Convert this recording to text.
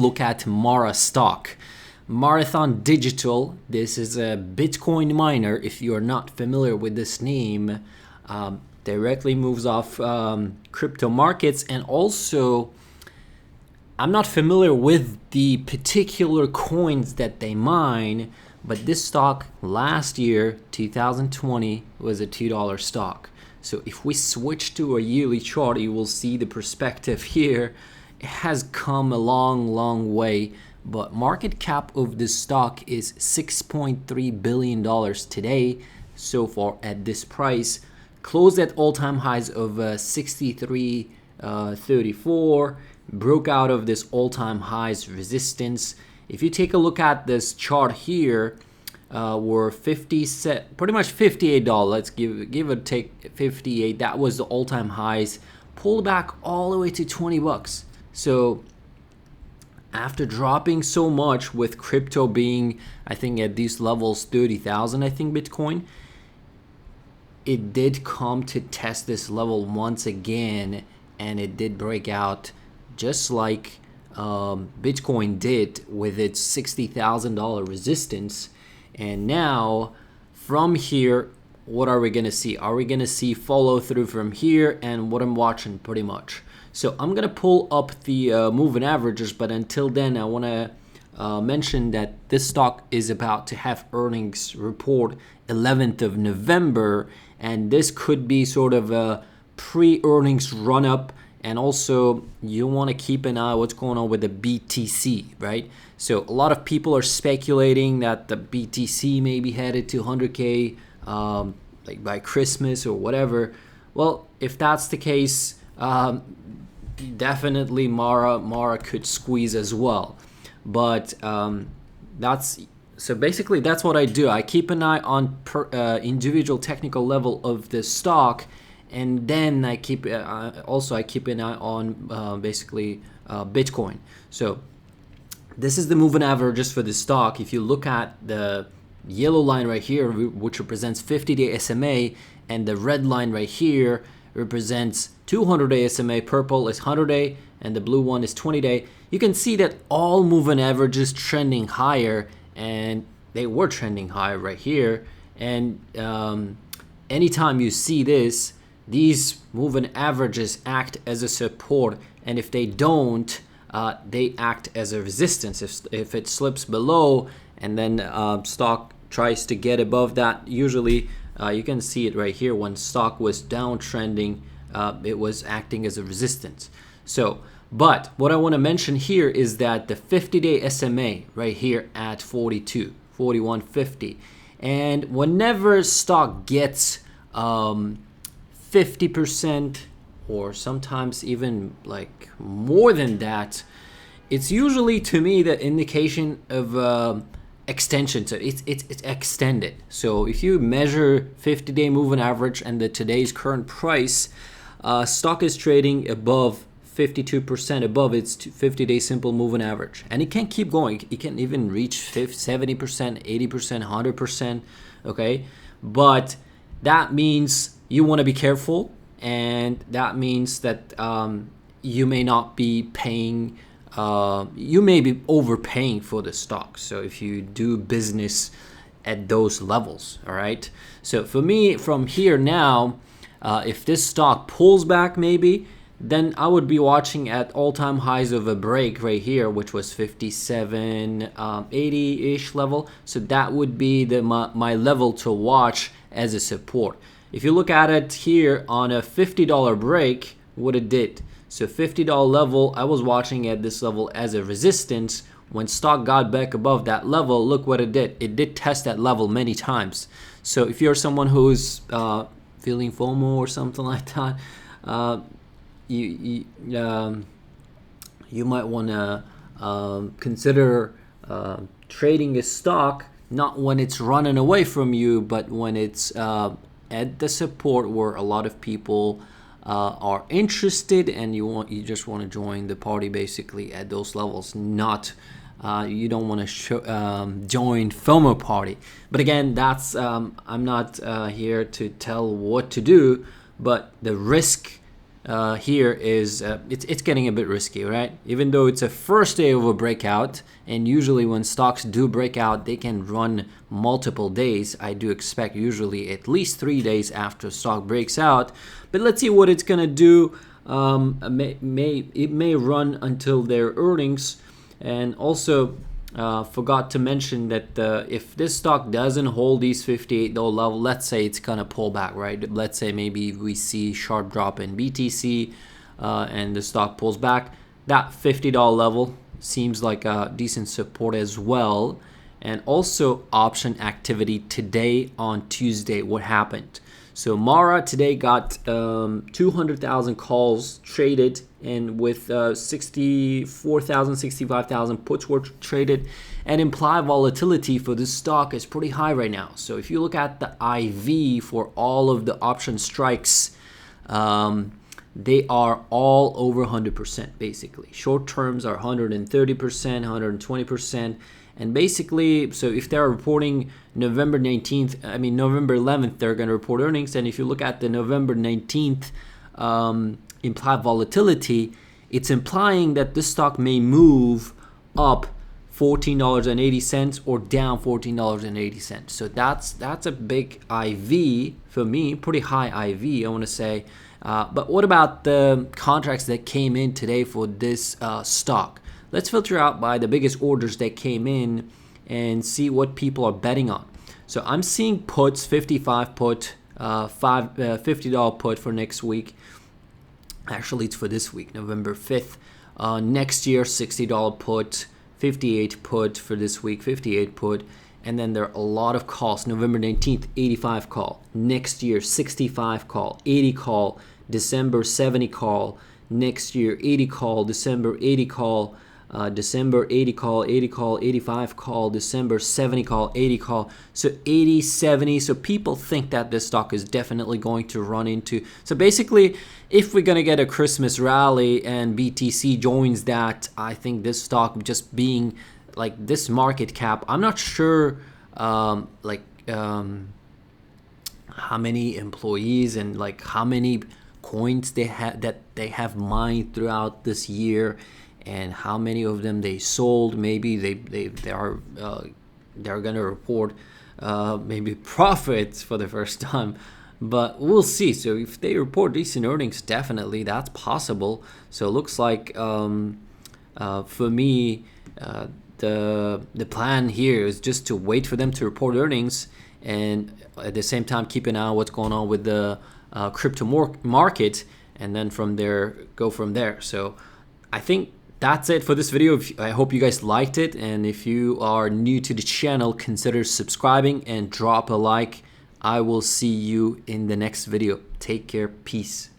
Look at Mara stock. Marathon Digital, this is a Bitcoin miner. If you're not familiar with this name, directly moves off crypto markets. And also, I'm not familiar with the particular coins that they mine, but this stock last year, 2020, was a $2 stock. So if we switch to a yearly chart, you will see the perspective here. It has come a long way, but market cap of this stock is $6.3 billion today so far at this price. Closed at all-time highs of 63.34, broke out of this all-time highs resistance. If you take a look at this chart here, we're pretty much $58. Let's give it take 58. That was the all-time highs. Pulled back all the way to 20 bucks. So after dropping so much, with crypto being, I think at these levels 30,000, I think Bitcoin, it did come to test this level once again, and it did break out just like Bitcoin did with its $60,000 resistance. And now from here, what are we gonna see? Are we gonna see follow through from here? And what I'm watching pretty much. So I'm gonna pull up the moving averages, but until then, I wanna mention that this stock is about to have earnings report 11th of November, and this could be sort of a pre-earnings run-up. And also, you want to keep an eye on what's going on with the BTC, right? So a lot of people are speculating that the BTC may be headed to 100K like by Christmas or whatever. Well, if that's the case, definitely Mara could squeeze as well. But so basically that's what I do. I keep an eye on individual technical level of the stock. And then I keep an eye on basically Bitcoin. So this is the moving averages for the stock. If you look at the yellow line right here, which represents 50-day SMA, and the red line right here represents 200-day SMA, purple is 100-day, and the blue one is 20-day. You can see that all moving averages trending higher, and they were trending higher right here. And anytime you see this, these moving averages act as a support, and if they don't, they act as a resistance. If it slips below and then stock tries to get above that, usually you can see it right here. When stock was downtrending, it was acting as a resistance. So, but what I want to mention here is that the 50-day SMA right here at 41.50, and whenever stock gets 50% or sometimes even like more than that, it's usually, to me, the indication of extension. So it's extended. So if you measure 50-day moving average and today's current price, stock is trading above 52% above its 50-day simple moving average, and it can keep going. It can even reach 70%, 80%, 100%. Okay, but that means you want to be careful, and that means that you may not be paying, you may be overpaying for the stock. So if you do business at those levels, all right? So for me, from here now, if this stock pulls back maybe, then I would be watching at all-time highs of a break right here, which was 57.80-ish level. So that would be my level to watch as a support. If you look at it here on a $50 break, what it did. So $50 level, I was watching at this level as a resistance. When stock got back above that level, look what it did. It did test that level many times. So if you're someone who's feeling FOMO or something like that, you might want to consider trading a stock not when it's running away from you, but when it's at the support where a lot of people are interested, and you just want to join the party basically at those levels. Not you don't want to join FOMO party. But again, that's I'm not here to tell what to do, but the risk here is it's getting a bit risky, right? Even though it's a first day of a breakout, and usually when stocks do break out, they can run multiple days. I do expect usually at least 3 days after stock breaks out. But let's see what it's gonna do. It may run until their earnings. And also forgot to mention that if this stock doesn't hold these $58 level, let's say it's gonna pull back, right? Let's say maybe we see sharp drop in BTC and the stock pulls back. That $50 level seems like a decent support as well. And also option activity today on Tuesday. What happened? So Mara today got 200,000 calls traded, and with 64,000, 65,000 puts were traded, and implied volatility for this stock is pretty high right now. So if you look at the IV for all of the option strikes, they are all over 100% basically. Short terms are 130%, 120%. And basically, so if they're reporting November 11th, they're going to report earnings. And if you look at the November 19th implied volatility, it's implying that this stock may move up $14.80 or down $14.80. So that's a big IV for me, pretty high IV, I want to say. But what about the contracts that came in today for this stock? Let's filter out by the biggest orders that came in and see what people are betting on. So I'm seeing puts, 55 put, $50 put for next week. Actually, it's for this week, November 5th. Next year, $60 put, 58 put for this week, 58 put. And then there are a lot of calls. November 19th, 85 call. Next year, 65 call, 80 call. December, 70 call. Next year, 80 call. December, 80 call. December 80 call, 80 call, 85 call, December 70 call, 80 call. So 80, 70. So people think that this stock is definitely going to run into. So basically, if we're going to get a Christmas rally and BTC joins that, I think this stock just being like this market cap, I'm not sure how many employees and like how many coins they have mined throughout this year, and how many of them they sold. Maybe they're gonna report maybe profits for the first time, but we'll see. So if they report decent earnings, definitely that's possible. So it looks like for me the plan here is just to wait for them to report earnings, and at the same time keep an eye on what's going on with the crypto market, and then from there go from there. So I think that's it for this video. I hope you guys liked it, and if you are new to the channel, consider subscribing and drop a like. I will see you in the next video. Take care. Peace.